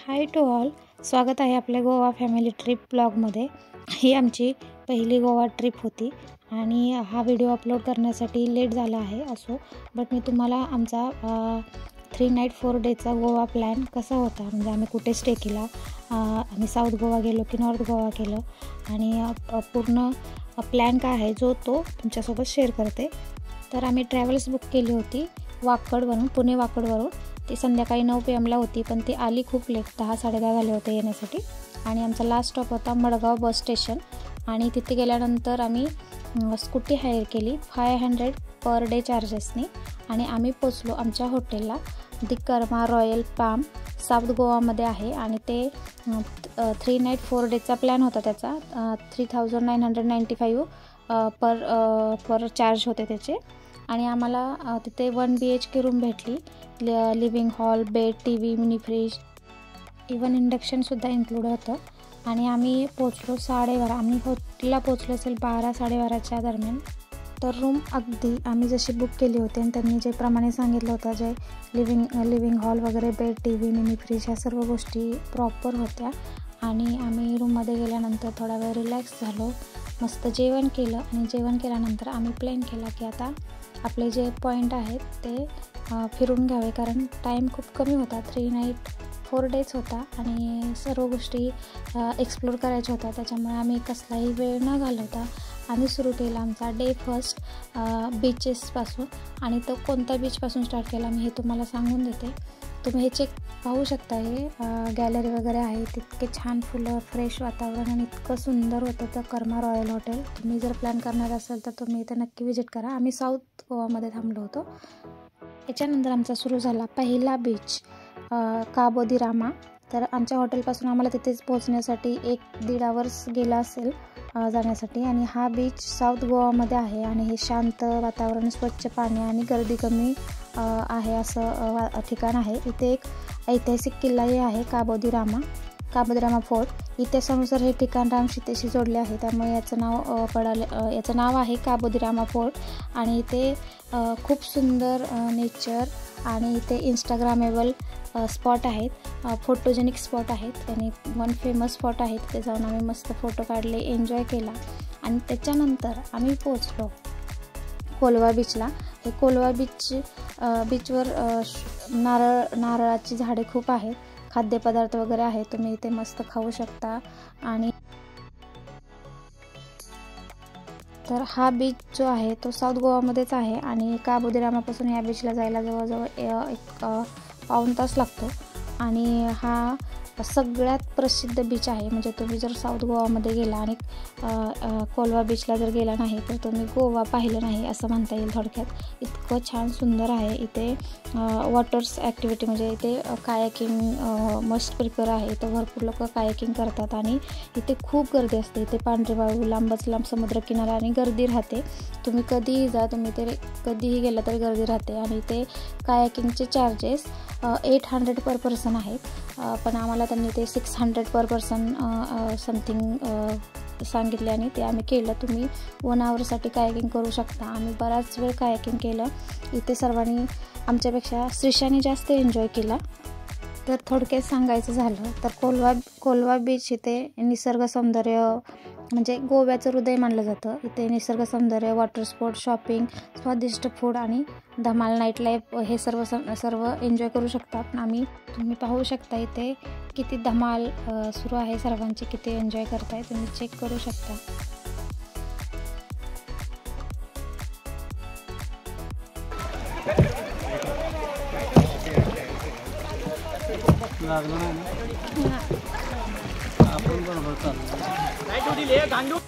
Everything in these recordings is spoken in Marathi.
हाय टू ऑल, स्वागत आहे आपल्या गोवा फॅमिली ट्रिप ब्लॉगमध्ये। ही आमची पहिली गोवा ट्रिप होती आणि हा व्हिडिओ अपलोड करण्यासाठी लेट झाला आहे असो, बट मी तुम्हाला आमचा 3 नाईट 4 डेचा गोवा प्लॅन कसा होता, म्हणजे आम्ही कुठे स्टे केला, आम्ही साऊथ गोवा गेलो की नॉर्थ गोवा केलं आणि पूर्ण प्लॅन काय आहे जो तो तुमच्यासोबत शेअर करते। तर आम्ही ट्रॅव्हल्स बुक केली होती वाकडवरून, पुणे वाकडवरून। ती संध्याकाळी 9 PM होती, पण ती आली खूप लेट, 10-10:30 झाले होते येण्यासाठी। आणि आमचा लास्ट स्टॉप होता मडगाव बस स्टेशन आणि तिथे गेल्यानंतर आम्ही स्कूटी हायर केली 500 पर डे चार्जेसनी आणि आम्ही पोचलो आमच्या हॉटेलला। दी कर्मा रॉयल पाम साऊथ गोवामध्ये आहे आणि ते 3 नाईट 4 डेचा प्लॅन होता त्याचा। 3995 पर चार्ज होते त्याचे आणि आम्हाला तिथे 1 BHK रूम भेटली, living hall, bed, TV, mini fridge, even इंडक्शनसुद्धा इन्क्लूड होतं। आणि आम्ही पोचलो 12:30, आम्ही हॉटेलला पोचलो असेल 12-12:30च्या दरम्यान। तर रूम अगदी आम्ही जशी बुक केली होती आणि त्यांनी जे प्रमाणे सांगितलं होतं, जे लिव्हिंग हॉल वगैरे, बेड, TV, मिनी फ्रीज ह्या सर्व गोष्टी प्रॉपर होत्या। आणि आम्ही रूममध्ये गेल्यानंतर थोडा वेळ रिलॅक्स झालो, मस्त जेवण केलं आणि जेवण केल्यानंतर आम्ही प्लॅन केला की आता आपले जे पॉईंट आहेत ते फिरून घ्यावे, कारण टाईम खूप कमी होता, 3 नाईट 4 डेज होता आणि सर्व गोष्टी एक्सप्लोर करायच्या होत्या। त्याच्यामुळे आम्ही कसलाही वेळ न घालवता आम्ही सुरू केला आमचा डे फर्स्ट बीचेसपासून। आणि तो कोणत्या बीचपासून स्टार्ट केला मी हे तुम्हाला सांगून देते। तुम्ही हे चेक पाहू शकता, हे गॅलरी वगैरे आहे, तितके छान फुलं, फ्रेश वातावरण आणि इतकं सुंदर होतं तर कर्मा रॉयल हॉटेल। तुम्ही जर प्लॅन करणार असाल तर तुम्ही इथे नक्की विजिट करा। आम्ही साऊथ गोवामध्ये थांबलो होतो। याच्यानंतर आमचा सुरू झाला पहिला बीच काबो दी रामा। तर आमच्या हॉटेलपासून आम्हाला तिथेच पोहोचण्यासाठी 1-1.5 आवर्स गेला असेल जाण्यासाठी। आणि हा बीच साऊथ गोवामध्ये आहे आणि हे शांत वातावरण, स्वच्छ पाणी आणि गर्दी कमी आहे असं ठिकाण आहे। इथे एक ऐतिहासिक किल्लाही आहे काबो दी रामा फोर्ट। इतिहासानुसार हे ठिकाण रामशीतेशी जोडले आहे, त्यामुळे याचं नाव आहे काबो दी रामा फोर्ट। आणि इथे खूप सुंदर नेचर आणि इथे इंस्टाग्रामेबल स्पॉट आहेत, फोटोजेनिक स्पॉट आहेत आणि 1 फेमस स्पॉट आहे। तिथे जाऊन आम्ही मस्त फोटो काढले, एन्जॉय केला। आणि त्याच्यानंतर आम्ही पोचलो कोलवा बीचला। हे कोलवा बीचवर नारळाची झाडे खूप आहेत, खाद्यपदार्थ वगैरे आहेत, तुम्ही इथे मस्त खाऊ शकता। आणि तर हा बीच जो आहे तो साऊथ गोवामध्येच आहे आणि काबो दी रामापासून या बीचला जायला जवळजवळ 1 पाऊण तास लागतो। आणि हा सगळ्यात प्रसिद्ध बीच आहे, म्हणजे तुम्ही जर साऊथ गोवामध्ये गेला आणि कोलवा बीचला जर गेला नाही तर तुम्ही गोवा पाहिलं नाही असं म्हणता येईल थोडक्यात। इतकं छान सुंदर आहे इथे। वॉटर्स ॲक्टिव्हिटी म्हणजे इथे कायाकिंग मस्ट प्रिपेअर आहे, इथं भरपूर लोक कायाकिंग करतात आणि इथे खूप गर्दी असते। इथे पांढरे वाळू, लांबच लांब समुद्रकिनारा आणि गर्दी राहते। तुम्ही कधीही जा, तुम्ही ते कधीही गेला तरी गर्दी राहते। आणि इथे कायाकिंगचे चार्जेस 800 पर पर्सन आहेत, पण आम्हाला त्यांनी ते 600 पर पर्सन समथिंग सांगितले आणि ते आम्ही केलं। तुम्ही 1 आवरसाठी कायाकिंग करू शकता। आम्ही बराच वेळ कायाकिंग केलं। इथे सर्वांनी आमच्यापेक्षा श्रीशाने जास्त एन्जॉय केला। तर थोडक्यात सांगायचं झालं तर कोलवा बीच इथे निसर्ग सौंदर्य म्हणजे गोव्याचं हृदय मानलं जातं। इथे निसर्ग सौंदर्य, वॉटर स्पोर्ट, शॉपिंग, स्वादिष्ट फूड आणि धमाल नाईट लाईफ हे सर्व एन्जॉय करू शकता। तुम्ही पाहू शकता इथे किती धमाल सुरू आहे सर्वांची, किती एन्जॉय करताय तुम्ही चेक करू शकता। आपण बरोबर चाललो।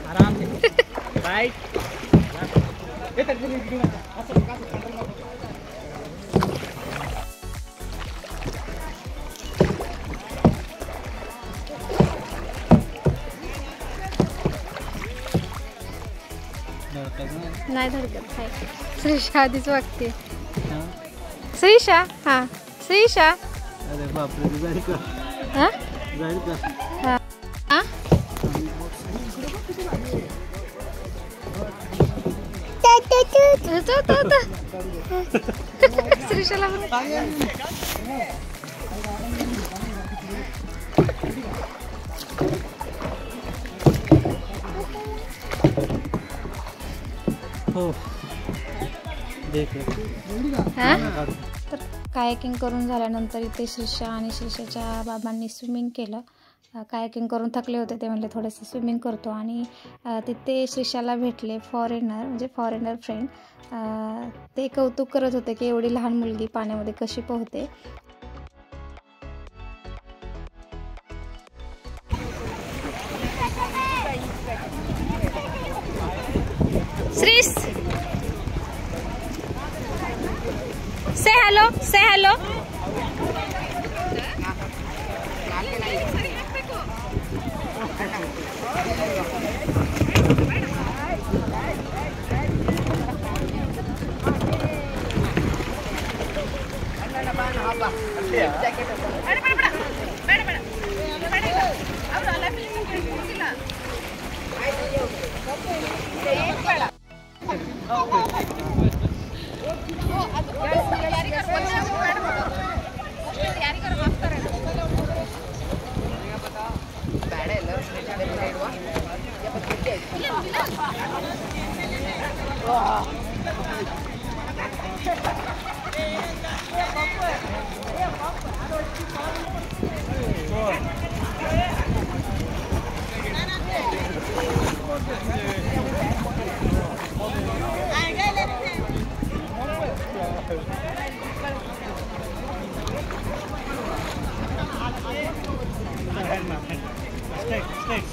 आराम से राइट। नाही धडकत काय. श्रीषा आधीच वागते. हां. श्रीषा हा श्रीषा अरे बापरे जाईल का? हा जाईल का? हा हा श्रीषाला हो देख. तर कायाकिंग करून झाल्यानंतर इथे श्रीषा आणि श्रीषाच्या बाबांनी स्विमिंग केलं. कायाकिंग करून थकले होते ते म्हणले थोडंसं स्विमिंग करतो. आणि तिथे श्रीषाला भेटले फॉरेनर फ्रेंड. ते कौतुक करत होते की एवढी लहान मुलगी पाण्यामध्ये कशी पोहते. श्रीस से हॅलो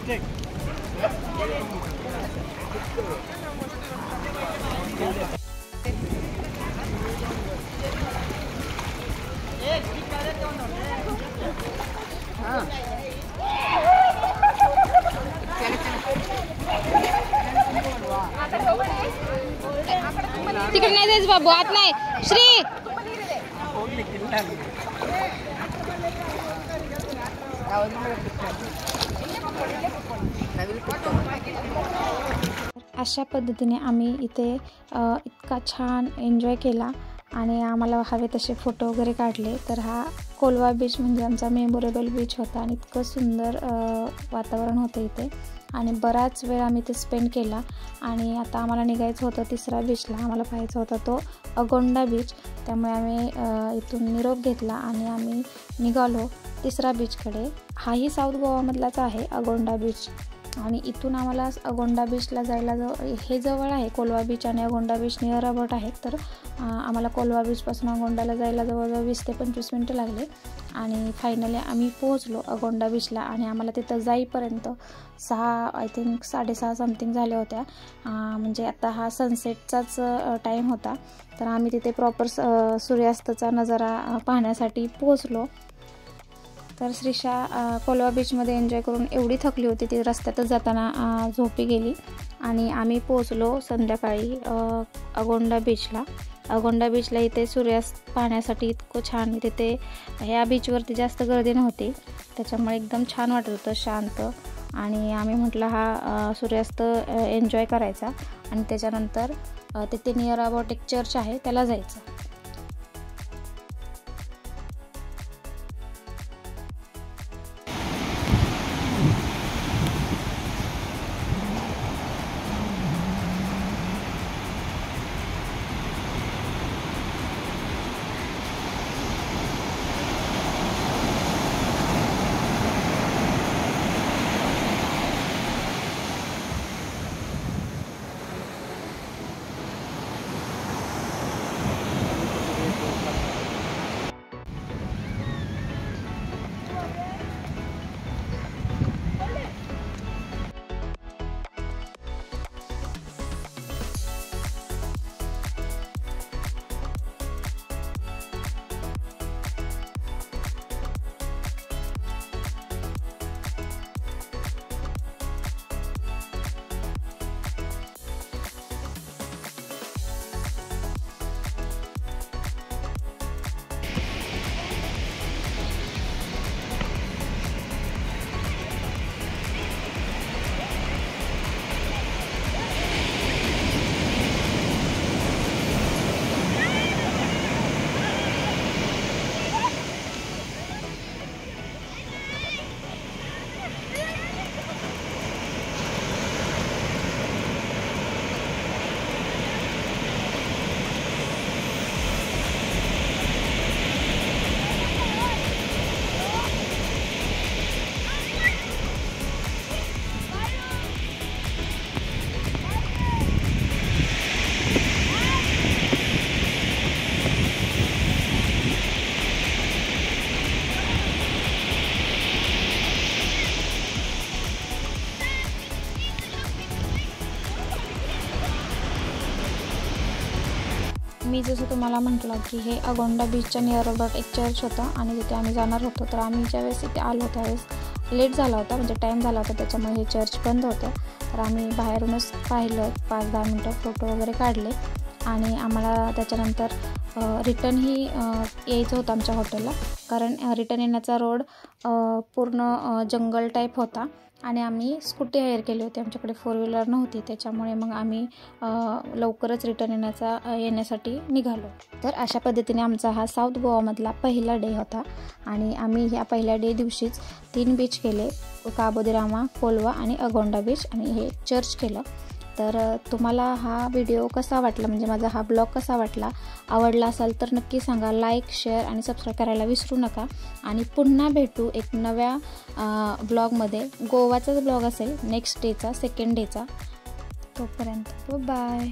Stick. तिकडे नाही जायचं बाबू, आत नाही. श्री अशा पद्धतीने आम्ही इथे इतका छान एन्जॉय केला आणि आम्हाला हवे तसे फोटो वगैरे काढले. तर हा कोलवा बीच म्हणजे आमचा मेमोरेबल बीच होता आणि इतकं सुंदर वातावरण होतं इथे आणि बराच वेळ आम्ही ते स्पेंड केला. आणि आता आम्हाला निघायचं होतं तिसरा बीचला. आम्हाला पाहायचा होता तो अगोंडा बीच. त्यामुळे आम्ही इथून निरोप घेतला आणि आम्ही निघालो तिसरा बीचकडे. हाही साऊथ गोवामधलाच आहे अगोंडा बीच. आणि इथून आम्हाला अगोंडा बीचला जायला हे जवळ आहे. कोलवा बीच आणि अगोंडा बीच नियर अबाउट आहेत. तर आम्हाला कोलवा बीचपासून अगोंडाला जायला जवळजवळ 20 ते 25 मिनटं लागले. आणि फायनली आम्ही पोहोचलो अगोंडा बीचला. आणि आम्हाला तिथं जाईपर्यंत 6:30 समथिंग झाल्या होत्या. म्हणजे आता हा सनसेटचाच टाईम होता. तर आम्ही तिथे प्रॉपर सूर्यास्ताचा नजारा पाहण्यासाठी पोहोचलो. तर श्रीषा कोलवा बीचमध्ये एन्जॉय करून एवढी थकली होती ती रस्त्यातच जाताना झोपी गेली. आणि आम्ही पोहोचलो संध्याकाळी अगोंडा बीचला. अगोंडा बीचला इथे सूर्यास्त पाहण्यासाठी इतकं छान. तिथे ह्या बीचवरती जास्त गर्दी नव्हती त्याच्यामुळे एकदम छान वाटत होतं, शांत. आणि आम्ही म्हटलं हा सूर्यास्त एन्जॉय करायचा आणि त्याच्यानंतर तिथे नियर अबाउट एक चर्च आहे त्याला जायचं. मी जसं तुम्हाला म्हटलं की हे अगोंडा बीचच्या नियर अबाउट एक चर्च होतं आणि तिथे आम्ही जाणार होतो. तर आम्ही ज्यावेळेस इथे आलो त्यावेळेस लेट झाला होता, म्हणजे टाईम झाला होता, त्याच्यामुळे हे चर्च बंद होतं. तर आम्ही बाहेरूनच पाहिलं, 5-10 मिनटं फोटो वगैरे काढले आणि आम्हाला त्याच्यानंतर रिटर्नही यायचं होतं आमच्या हॉटेलला, कारण रिटर्न येण्याचा रोड पूर्ण जंगल टाईप होता आणि आम्ही स्कूटी हायर केली होती, आमच्याकडे 4 व्हीलर नव्हती. त्याच्यामुळे मग आम्ही लवकरच रिटर्न येण्यासाठी निघालो. तर अशा पद्धतीने आमचा हा साऊथ गोवामधला पहिला डे होता आणि आम्ही ह्या पहिल्या डे दिवशीच 3 बीच केले, काबो दे रामा, कोलवा आणि अगोंडा बीच, आणि हे चर्च केलं. तर तुम्हाला हा व्हिडिओ कसा वाटला, म्हणजे माझा हा ब्लॉग कसा वाटला, आवडला असेल तर नक्की सांगा. लाईक, शेअर आणि सबस्क्राईब करायला विसरू नका. आणि पुन्हा भेटू एक नव्या ब्लॉगमध्ये. गोवाचाच ब्लॉग असेल नेक्स्ट डेचा, सेकंड डेचा. तोपर्यंत बाय.